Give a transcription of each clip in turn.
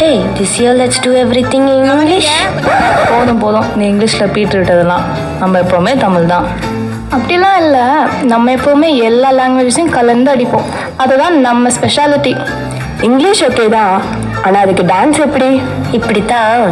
Hey, this year let's do everything in English. போதும் நீ இங்கிலீஷில் பீட் விட்டதெல்லாம். நம்ம எப்போவுமே தமிழ் தான். அப்படிலாம் இல்லை, நம்ம எப்போவுமே எல்லா லாங்குவேஜஸையும் கலந்து அடிப்போம். அதுதான் நம்ம ஸ்பெஷாலிட்டி. இங்கிலீஷ் ஓகே தான், ஆனால் அதுக்கு டான்ஸ் எப்படி? இப்படித்தான்.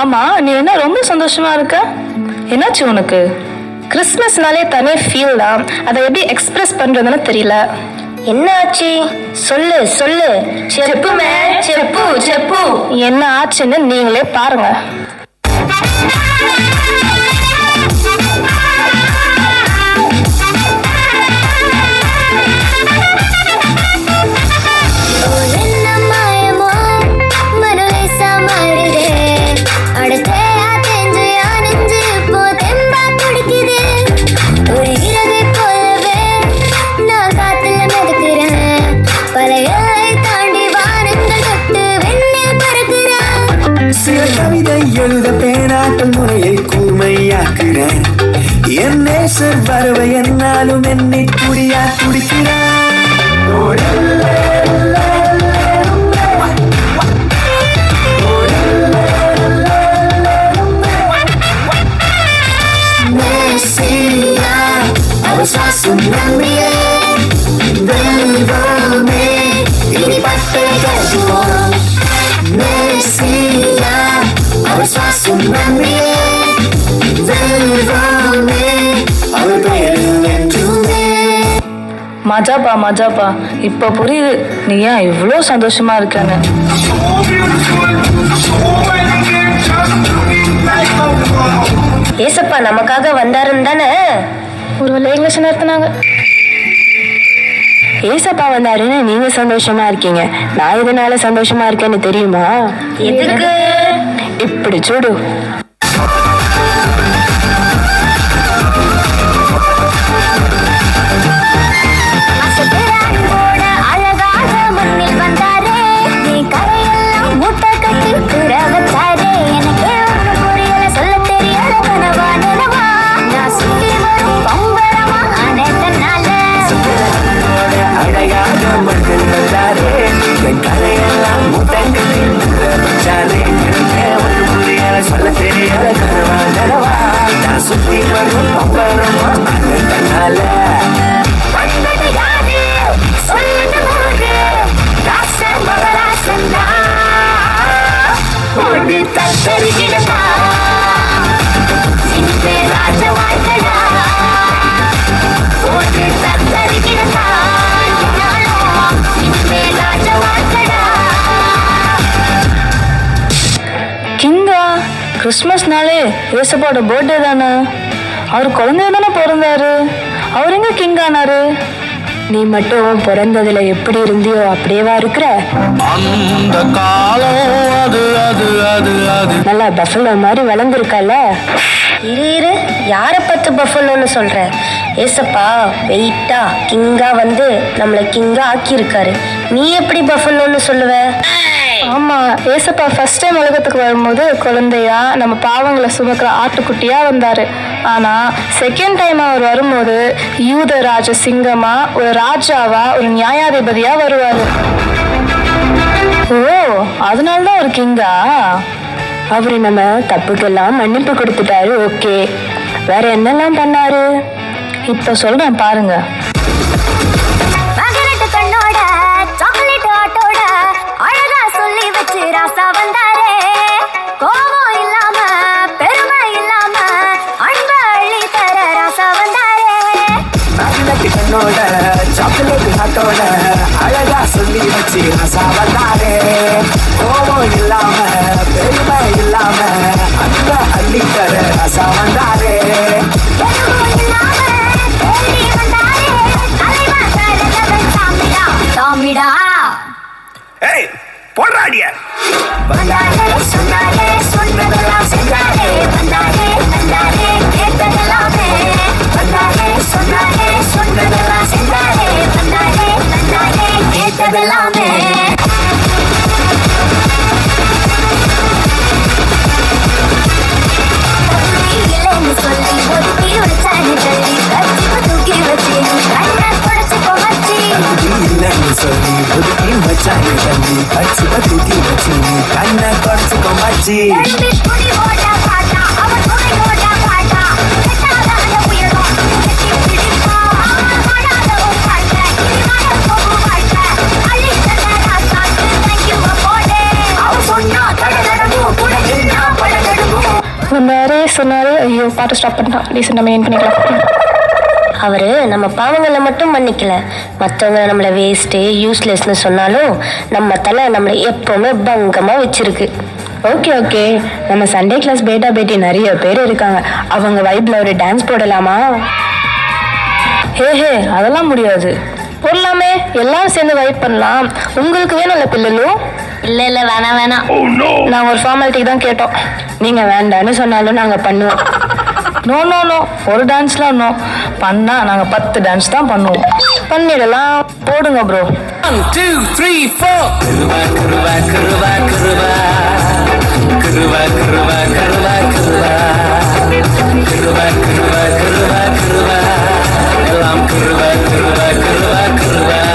ஆமா, நீ என்ன ரொம்ப சந்தோஷமா இருக்க? என்னாச்சு உனக்கு? கிறிஸ்மஸ்னாலே தனி ஃபீல் தான். அதை எப்படி எக்ஸ்பிரஸ் பண்றதுன்னு தெரியல. என்ன ஆச்சு? சொல்லு சொல்லு. செப்புமே, செப்பு செப்பு. என்ன ஆச்சுன்னு நீங்களே பாருங்க. எழுத பேனாட்டம் முறையை கூர்மையாக்குறேன். என் நேசர் வரவை என்னாலும் என்னை துடியா துடிக்கிறான். அவர் சுவாசம் நம்பியே தெய்வமே இனி பட்டை கட்டுவோம். அவர் சுவாசம் நம்பியே தெய்வமே அவர் பெயரில் என்றுமே. மஜாப்பா மஜாப்பா, இப்ப புரியுது நீ ஏன் இவ்வளோ சந்தோஷமா இருக்கன்னு. ஏசப்பா நமக்காக வந்தாருன்னு தானே ஒருவேளை இங்கிலீஷ் நிறுத்தினாங்க. ஏசப்பா வந்தாருன்னு நீங்க சந்தோஷமா இருக்கீங்க. நான் இதனால சந்தோஷமா இருக்கேன்னு தெரியுமா? எதுக்கு? இப்படி சூடு. கிறிஸ்மஸ்னாலே ஏசப்பாவோட பர்த்டே தானே. அவர் குழந்தைய தானே பிறந்தாரு. அவர் எங்க கிங் ஆனாரு? நீ மட்டும் பிறந்ததுல எப்படி இருந்தியோ அப்படியேவா இருக்கிற? அந்த காலம் அது அது அது அது நல்லா பஃபலோ மாதிரி வளர்ந்துருக்கல. இரு, யார பத்து பஃபலோன்னு சொல்ற? ஏசப்பா வெயிட்டா கிங்கா வந்து நம்மள கிங்கா ஆக்கியிருக்காரு. நீ எப்படி பஃபலோன்னு சொல்லுவ? ஆமா, ஏசப்பா ஃபர்ஸ்ட் டைம் உலகத்துக்கு வரும்போது குழந்தையா நம்ம பாவங்களை சுமக்கிற ஆட்டுக்குட்டியா வந்தாரு. ஆனா செகண்ட் டைம் அவர் வரும்போது யூத ராஜ சிங்கமா, ஒரு ராஜாவா, ஒரு நியாயாதிபதியா வருவாரு. ஓ, அதனால தான் ஒரு கிங்கா? அவரு நம்ம தப்புக்கெல்லாம் மன்னிப்பு கொடுத்துட்டாரு. ஓகே, வேற என்னெல்லாம் பண்ணாரு இப்ப சொல்றேன் பாருங்க. மகரட்டு கண்ணோட சாக்லேட் ஆட்டோட அழகா சொல்லி வச்சு ராசா வந்தாரே. கோபம் இல்லாம பெருமை இல்லாம அன்ப அள்ளி தர ராசா வந்தாரே. மகரட்டு கண்ணோட சாக்லேட் ஆட்டோட அழகா சொல்லி வச்சு ராசா வந்தாரே. கோபம் இல்லாம பெருமை இல்லாம அன்ப அள்ளி தர ராசா வந்தாரே. பெருமை இல்லாம தேடி வந்தாரே. தலைவன் தரதவன் சாமிடா சாமிடா. ஏய் போடுறாடிய. வந்தாரே சொன்னாரே சொன்னதெல்லாம் செஞ்சாரே. வந்தாரே வந்தாரே கேட்டதெல்லாமே. வந்தாரே சொன்னாரே சொன்னதெல்லாம் செஞ்சாரே. வந்தாரே வந்தாரே கேட்டதெல்லாமே. இல்லைன்னு சொல்லி ஒதுக்கி வச்சானே தள்ளி கட்சிப்பு தூக்கி வச்சு கண்ணை தொடச்சுக்கோ வச்சு. இல்லைன்னு சொல்லி ஒதுக்கி வச்சாங்க தம்பி கட்சிப்ப தூக்கி வச்சு கண்ணை தொடச்சுக்கோ மச்சி. எழுதி துணி ஓட காட்டா அவன் துணை ஓட காட்டா. கெட்டாத அந்த புயலும் கெட்டி பிடிப்பா. அவன் மாடாத ஒரு வாழ்க்கை இனி மாட போகும் வாழ்க்கை. அள்ளி தந்த ராசாக்கு thank you போடே. அவன் சொன்னா தடதடவும் கூட நின்னா படதடவும். வந்தாரே சொன்னாரே. ஐயோ, பாட்டு ஸ்டாப் பண்ணிட்டான். டீசெண்டாக நம்ம ஏன் பண்ணிக்கலாம். அவரு நம்ம பாவங்களை மட்டும் மன்னிக்கல, மற்றவங்க நம்மளை வேஸ்ட்டு யூஸ்லெஸ்ன்னு சொன்னாலும் நம்ம தலை நம்மளை எப்பவுமே பங்கமா வச்சிருக்கு. ஓகே ஓகே, நம்ம சண்டே கிளாஸ் பேட்டா பேட்டி நிறைய பேர் இருக்காங்க. அவங்க வைப்ல ஒரு டான்ஸ் போடலாமா? ஹே, அதெல்லாம் முடியாது. போடலாமே, எல்லாரும் சேர்ந்து வைப் பண்ணலாம். உங்களுக்கு வேணும்ல பிள்ளைலு? இல்ல இல்ல வேணாம் வேணாம். நாங்கள் ஒரு ஃபார்மாலிட்டிக்கு தான் கேட்டோம். நீங்க வேண்டான்னு சொன்னாலும் நாங்க பண்ணுவோம். நோ நோ நோ, ஒரு டான்ஸ்லாம் நோ. பண்ணா நாங்க 10 டான்ஸ் தான் பண்ணுவோம். பண்ணிடலாம். போடுங்க ப்ரோ. 1 2 3 4 கருவா கருவா கருவா கருவா கருவா கருவா கருவா கருவா கருவா கருவா கருவா கருவா எல்லாம் கருவா கருவா கருவா கருவா.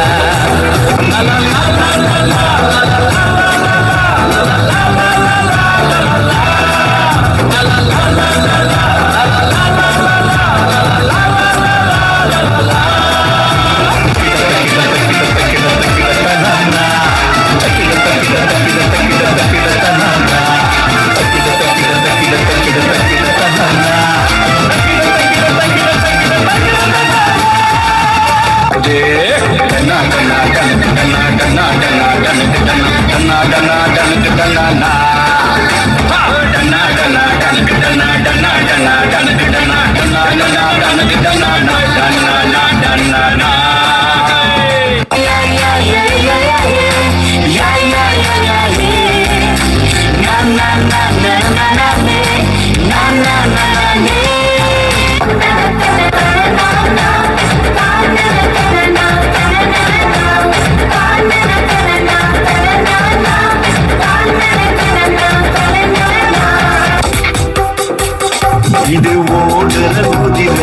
இது ஓடுற குதிர,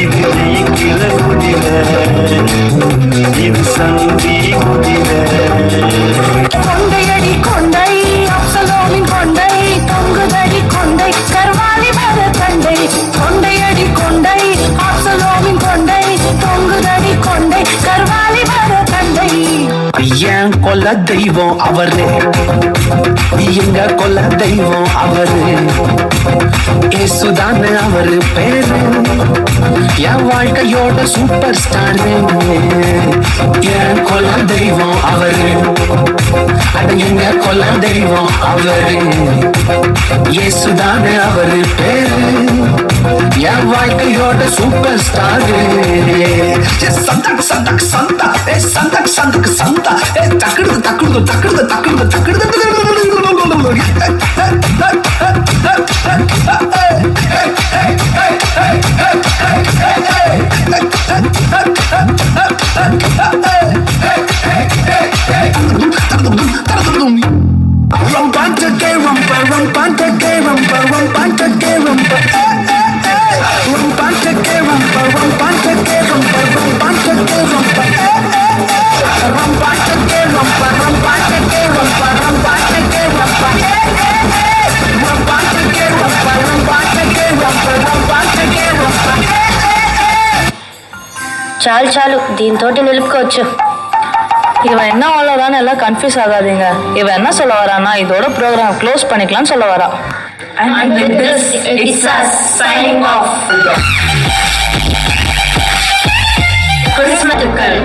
இது நீக்கிற குதிர, இது சந்தி குதிர. கொண்டையடி கொண்டை அப்சலோமின் கொண்டை தொங்குதடி கொண்டை கர்வாலி மர கண்டை. கொண்டையடி கொண்டை அப்சலோமின் கொண்டை தொங்குதடி கொண்டை கர்வாலி மர கண்டை. என் கொல்ல தெய்வம் அவரு, எங்க கொல்ல தெய்வம் அவரு. ஏசுதான அவரு பேரு, என் வாழ்க்கையோட சூப்பர் ஸ்டார். என் கொல்ல தெய்வம் அவரு, அட எங்க கொல்ல தெய்வம் அவரு. ஏசுதான அவரு பேரு, என் வாழ்க்கையோட சூப்பர் ஸ்டார். சந்தக் சந்தக் சந்தா, சந்தக் சந்தக் சந்தா, தக்குடுது தக்குடுது தக்குடுது தக்குடுது தக்குடுது. Rumpantake, rumpa, rumpantake, rumpa, rumpantake, rumpa. Rumpantake, rumpa, rumpantake, rumpa, rumpantake, rumpa. చాలు చాలు దీంతోటి నిలుపుకోవచ్చు. இவன் என்ன அவ்வளோதானே எல்லாம் கன்ஃபியூஸ் ஆகாதீங்க. இவன் என்ன சொல்ல வரானா, இதோட ப்ரோக்ராம் க்ளோஸ் பண்ணிக்கலாம்னு சொல்ல வரா. And with this, it's us signing off. கிறிஸ்மத்துக்கள்.